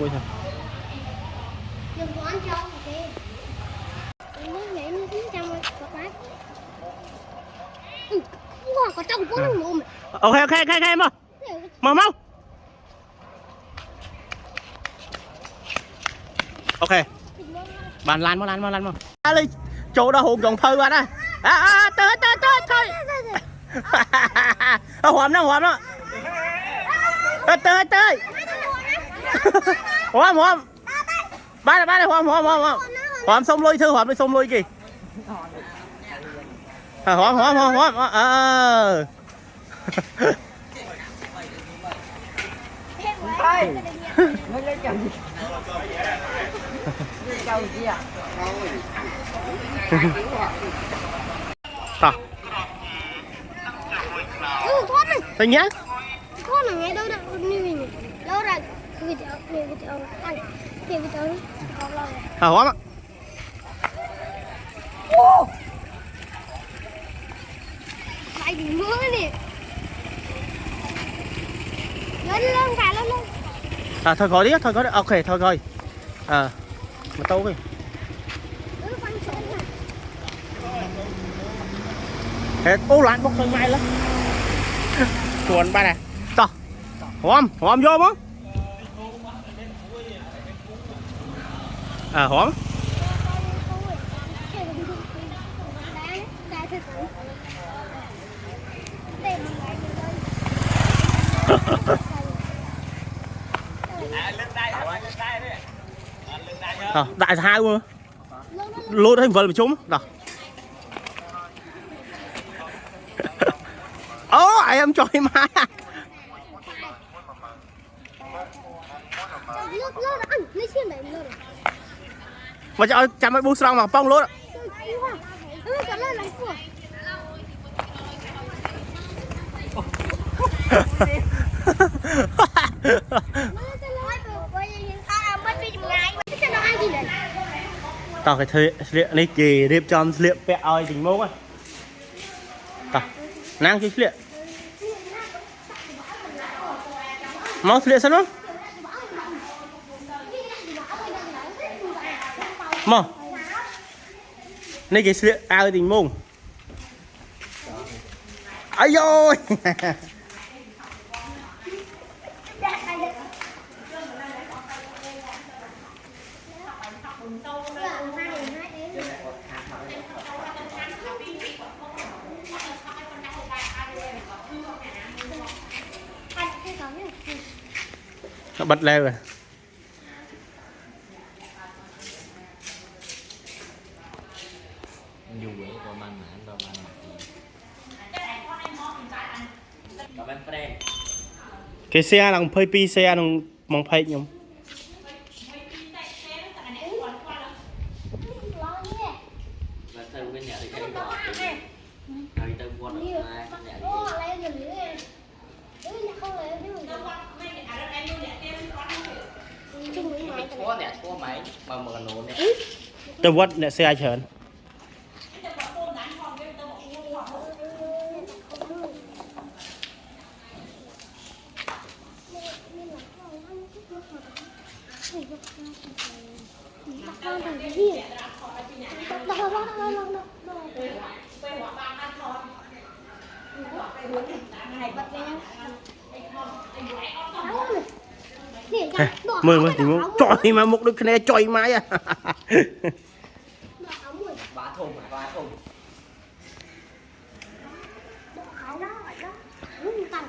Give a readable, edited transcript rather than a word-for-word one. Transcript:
lôi thôi. Đừng có ăn trâu kìa. Nó nhảy nó xuống trong rồi, có bác. Wow, có trâu có nó mồm. Ok mau mau. Ok. Bàn lan mau. Lên chỗ đó hụt dòng phơi bạn ơi. Tới. Hòm đó. Tới. Hòm. Ba này hòm. Hòm xông lôi thư hòm đi xông lôi kì. Hòm. Mới lấy chồng gì? Lấy chồng gì à? Tao. Thoát này. Tình nhá. Thoát này ngay đâu như này. Đâu rồi? Cái video ăn. Cái video đi. Hòm á. Lại đỉnh mưa nè. Lên cả lên. Thôi gọi đi. Ok thôi coi. Mà tao kì. Hết ô loạn bốc hơi may lắm. Chuồn ba này. Tao. Hòm vô không? Hòm. Đại hai luôn. Lốt hình vật mà chúng. Đâu. Em cho em mai à. Mà cho chăm mấy bút xong mà bông lốt. Tao phải thuê sliệp này kì điệp cho sliệp bẹ ơi tình mốc á. Tao năng chứ sliệp. Mau sliệp sao nó? Mau. Này kì sliệp ơi tình mông. Ây dồi. Nó bật leo rồi. Cái xe là phơi pi xe nó mong phơi nhung. Tôi vớt để xe ai chởn. Mười thì muốn chọi mà một đứa này chọi mãi à. Ba thùng. Đó, đó.